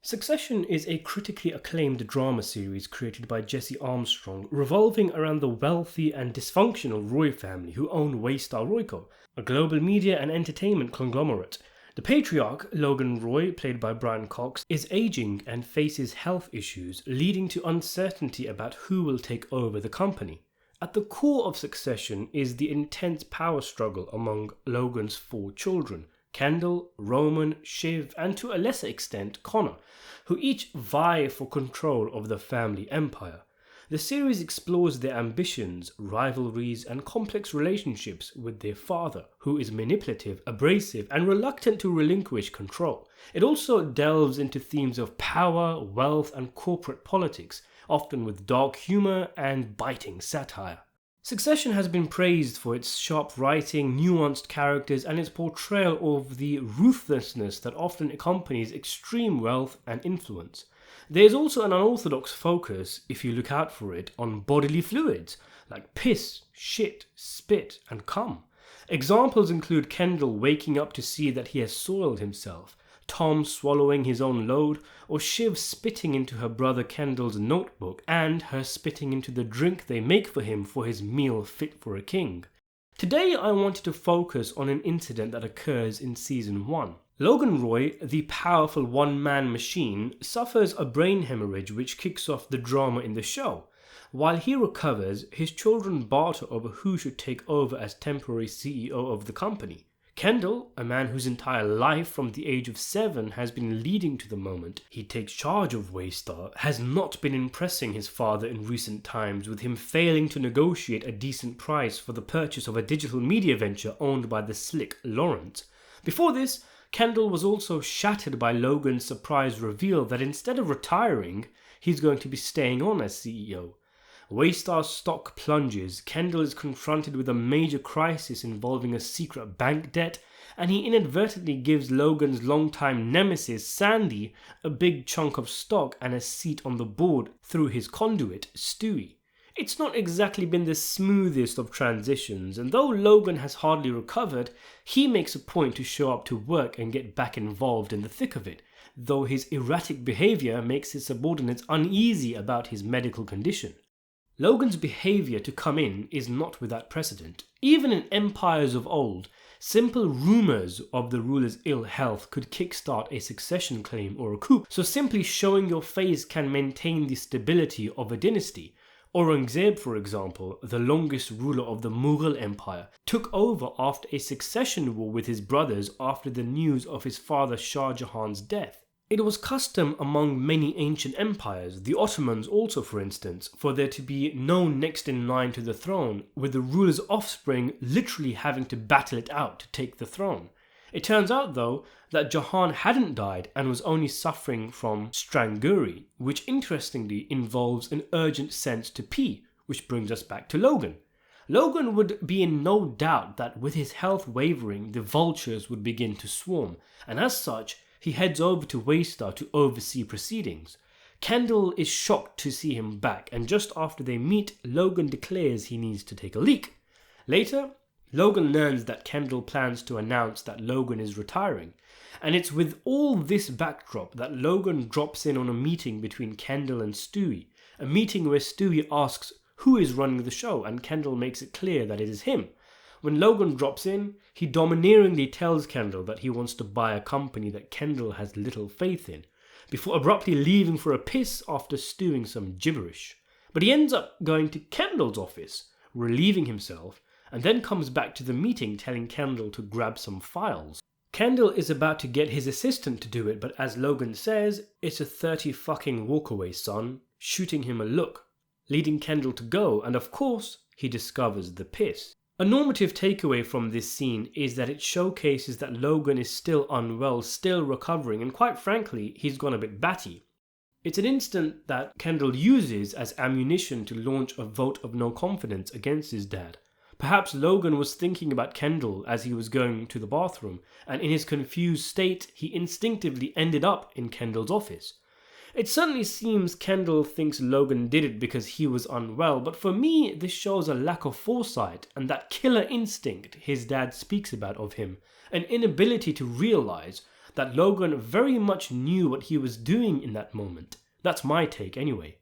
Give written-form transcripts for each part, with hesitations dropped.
Succession is a critically acclaimed drama series created by Jesse Armstrong, revolving around the wealthy and dysfunctional Roy family who own Waystar Royco, a global media and entertainment conglomerate. The patriarch, Logan Roy, played by Brian Cox, is aging and faces health issues, leading to uncertainty about who will take over the company. At the core of Succession is the intense power struggle among Logan's 4 children, Kendall, Roman, Shiv, and to a lesser extent Connor, who each vie for control of the family empire. The series explores their ambitions, rivalries, and complex relationships with their father, who is manipulative, abrasive, and reluctant to relinquish control. It also delves into themes of power, wealth, and corporate politics, often with dark humor and biting satire. Succession has been praised for its sharp writing, nuanced characters, and its portrayal of the ruthlessness that often accompanies extreme wealth and influence. There is also an unorthodox focus, if you look out for it, on bodily fluids like piss, shit, spit, and cum. Examples include Kendall waking up to see that he has soiled himself, Tom swallowing his own load, or Shiv spitting into her brother Kendall's notebook, and her spitting into the drink they make for him for his meal fit for a king. Today I wanted to focus on an incident that occurs in Season 1. Logan Roy, the powerful one-man machine, suffers a brain hemorrhage which kicks off the drama in the show. While he recovers, his children barter over who should take over as temporary CEO of the company. Kendall, a man whose entire life from the age of 7 has been leading to the moment he takes charge of Waystar, has not been impressing his father in recent times, with him failing to negotiate a decent price for the purchase of a digital media venture owned by the slick Lawrence. Before this, Kendall was also shattered by Logan's surprise reveal that instead of retiring, he's going to be staying on as CEO. Waystar's stock plunges, Kendall is confronted with a major crisis involving a secret bank debt, and he inadvertently gives Logan's longtime nemesis, Sandy, a big chunk of stock and a seat on the board through his conduit, Stewie. It's not exactly been the smoothest of transitions, and though Logan has hardly recovered, he makes a point to show up to work and get back involved in the thick of it, though his erratic behaviour makes his subordinates uneasy about his medical condition. Logan's behaviour to come in is not without precedent. Even in empires of old, simple rumours of the ruler's ill health could kickstart a succession claim or a coup, so simply showing your face can maintain the stability of a dynasty. Aurangzeb, for example, the longest ruler of the Mughal Empire, took over after a succession war with his brothers after the news of his father Shah Jahan's death. It was custom among many ancient empires, the Ottomans also for instance, for there to be no next in line to the throne, with the ruler's offspring literally having to battle it out to take the throne. It turns out though that Jahan hadn't died and was only suffering from strangury, which interestingly involves an urgent sense to pee, which brings us back to Logan. Logan would be in no doubt that with his health wavering, the vultures would begin to swarm, and as such, he heads over to Waystar to oversee proceedings. Kendall is shocked to see him back, and just after they meet, Logan declares he needs to take a leak. Later, Logan learns that Kendall plans to announce that Logan is retiring, and it's with all this backdrop that Logan drops in on a meeting between Kendall and Stewie, a meeting where Stewie asks who is running the show, and Kendall makes it clear that it is him. When Logan drops in, he domineeringly tells Kendall that he wants to buy a company that Kendall has little faith in, before abruptly leaving for a piss after stewing some gibberish. But he ends up going to Kendall's office, relieving himself, and then comes back to the meeting telling Kendall to grab some files. Kendall is about to get his assistant to do it, but as Logan says, it's a 30 fucking walkaway, son, shooting him a look, leading Kendall to go, and of course, he discovers the piss. A normative takeaway from this scene is that it showcases that Logan is still unwell, still recovering, and quite frankly, he's gone a bit batty. It's an instant that Kendall uses as ammunition to launch a vote of no confidence against his dad. Perhaps Logan was thinking about Kendall as he was going to the bathroom, and in his confused state, he instinctively ended up in Kendall's office. It certainly seems Kendall thinks Logan did it because he was unwell, but for me, this shows a lack of foresight and that killer instinct his dad speaks about of him, an inability to realize that Logan very much knew what he was doing in that moment. That's my take anyway.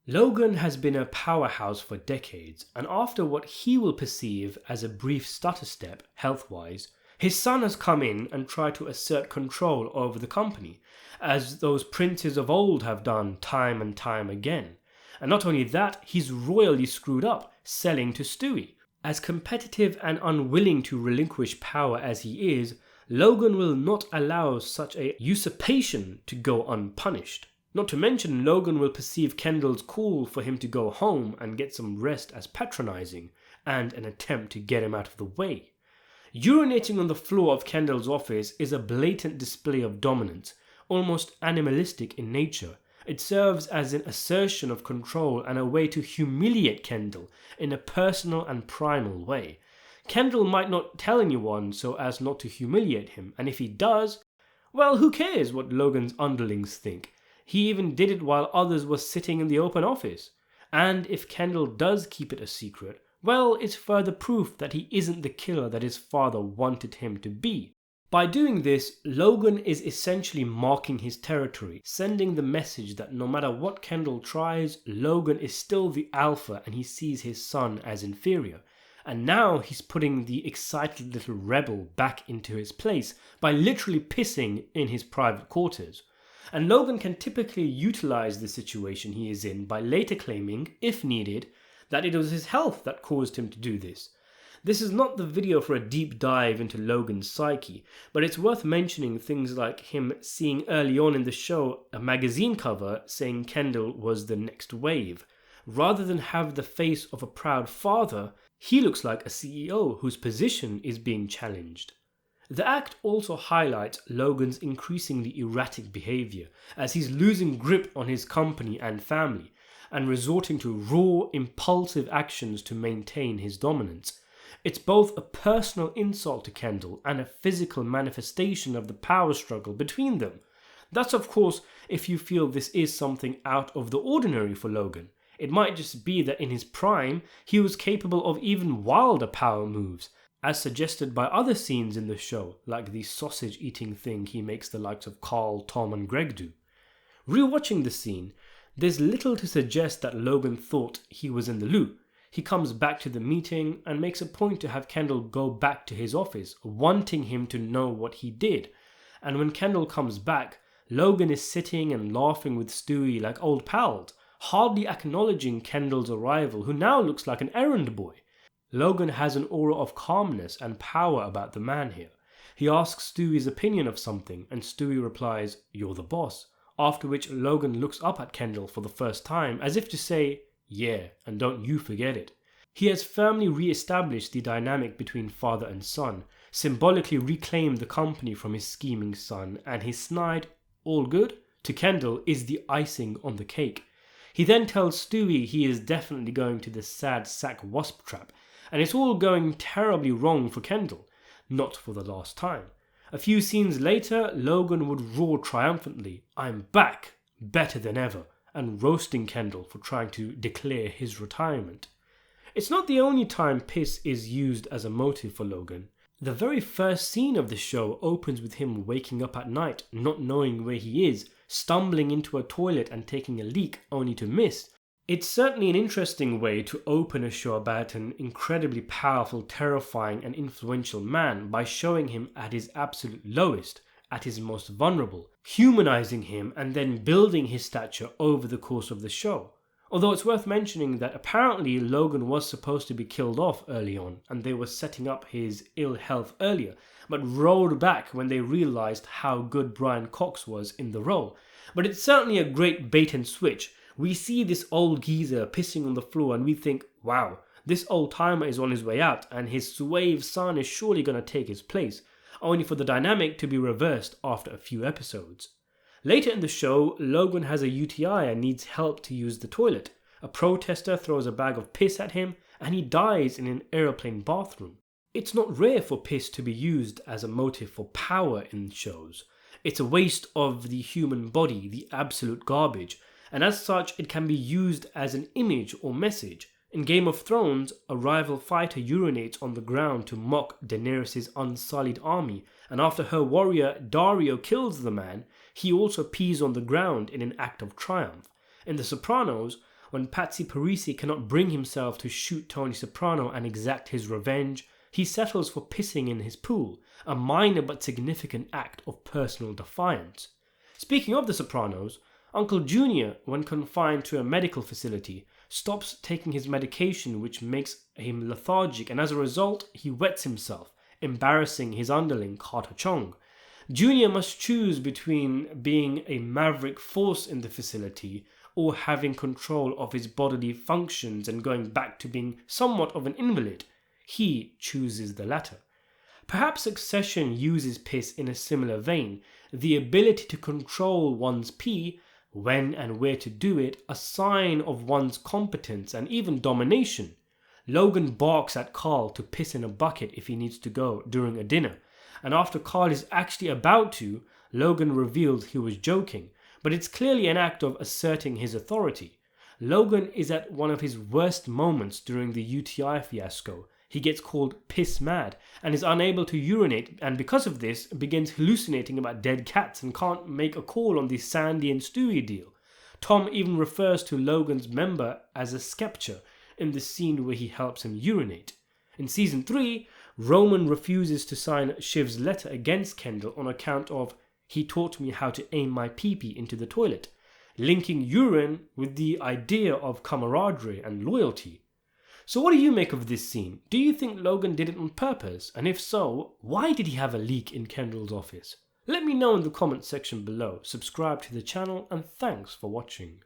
Logan has been a powerhouse for decades, and after what he will perceive as a brief stutter step, health-wise, his son has come in and tried to assert control over the company, as those princes of old have done time and time again. And not only that, he's royally screwed up, selling to Stewie. As competitive and unwilling to relinquish power as he is, Logan will not allow such a usurpation to go unpunished. Not to mention, Logan will perceive Kendall's call for him to go home and get some rest as patronizing, and an attempt to get him out of the way. Urinating on the floor of Kendall's office is a blatant display of dominance, almost animalistic in nature. It serves as an assertion of control and a way to humiliate Kendall in a personal and primal way. Kendall might not tell anyone so as not to humiliate him, and if he does, well, who cares what Logan's underlings think? He even did it while others were sitting in the open office. And if Kendall does keep it a secret, well, it's further proof that he isn't the killer that his father wanted him to be. By doing this, Logan is essentially marking his territory, sending the message that no matter what Kendall tries, Logan is still the alpha and he sees his son as inferior. And now he's putting the excited little rebel back into his place by literally pissing in his private quarters. And Logan can typically utilize the situation he is in by later claiming, if needed, that it was his health that caused him to do this. This is not the video for a deep dive into Logan's psyche, but it's worth mentioning things like him seeing early on in the show a magazine cover saying Kendall was the next wave. Rather than have the face of a proud father, he looks like a CEO whose position is being challenged. The act also highlights Logan's increasingly erratic behavior as he's losing grip on his company and family and resorting to raw, impulsive actions to maintain his dominance. It's both a personal insult to Kendall and a physical manifestation of the power struggle between them. That's of course if you feel this is something out of the ordinary for Logan. It might just be that in his prime he was capable of even wilder power moves, as suggested by other scenes in the show, like the sausage eating thing he makes the likes of Carl, Tom and Greg do. Rewatching the scene, there's little to suggest that Logan thought he was in the loop. He comes back to the meeting and makes a point to have Kendall go back to his office, wanting him to know what he did. And when Kendall comes back, Logan is sitting and laughing with Stewie like old pals, hardly acknowledging Kendall's arrival, who now looks like an errand boy. Logan has an aura of calmness and power about the man here. He asks Stewie's opinion of something and Stewie replies, "You're the boss," after which Logan looks up at Kendall for the first time as if to say, "Yeah, and don't you forget it." He has firmly re-established the dynamic between father and son, symbolically reclaimed the company from his scheming son, and his snide, "all good?" to Kendall is the icing on the cake. He then tells Stewie he is definitely going to the sad sack wasp trap, and it's all going terribly wrong for Kendall, not for the last time. A few scenes later, Logan would roar triumphantly, "I'm back, better than ever," and roasting Kendall for trying to declare his retirement. It's not the only time piss is used as a motive for Logan. The very first scene of the show opens with him waking up at night, not knowing where he is, stumbling into a toilet and taking a leak only to miss. It's certainly an interesting way to open a show about an incredibly powerful, terrifying and influential man by showing him at his absolute lowest, at his most vulnerable, humanizing him and then building his stature over the course of the show. Although it's worth mentioning that apparently Logan was supposed to be killed off early on and they were setting up his ill health earlier, but rolled back when they realized how good Brian Cox was in the role. But it's certainly a great bait and switch. We see this old geezer pissing on the floor and we think, wow, this old timer is on his way out and his suave son is surely going to take his place, only for the dynamic to be reversed after a few episodes. Later in the show, Logan has a UTI and needs help to use the toilet. A protester throws a bag of piss at him and he dies in an aeroplane bathroom. It's not rare for piss to be used as a motive for power in shows. It's a waste of the human body, the absolute garbage, and as such it can be used as an image or message. In Game of Thrones, a rival fighter urinates on the ground to mock Daenerys' unsullied army, and after her warrior Dario kills the man, he also pees on the ground in an act of triumph. In The Sopranos, when Patsy Parisi cannot bring himself to shoot Tony Soprano and exact his revenge, he settles for pissing in his pool, a minor but significant act of personal defiance. Speaking of The Sopranos, Uncle Junior, when confined to a medical facility, stops taking his medication, which makes him lethargic, and as a result, he wets himself, embarrassing his underling Carter Chong. Junior must choose between being a maverick force in the facility or having control of his bodily functions and going back to being somewhat of an invalid. He chooses the latter. Perhaps Succession uses piss in a similar vein, the ability to control one's pee, when and where to do it, a sign of one's competence and even domination. Logan barks at Carl to piss in a bucket if he needs to go during a dinner, and after Carl is actually about to, Logan reveals he was joking, but it's clearly an act of asserting his authority. Logan is at one of his worst moments during the UTI fiasco. He gets called piss mad and is unable to urinate, and because of this begins hallucinating about dead cats and can't make a call on the Sandy and Stewie deal. Tom even refers to Logan's member as a skepture in the scene where he helps him urinate. In season 3, Roman refuses to sign Shiv's letter against Kendall on account of "he taught me how to aim my pee-pee into the toilet," linking urine with the idea of camaraderie and loyalty. So what do you make of this scene? Do you think Logan did it on purpose? And if so, why did he have a leak in Kendall's office? Let me know in the comments section below. Subscribe to the channel and thanks for watching.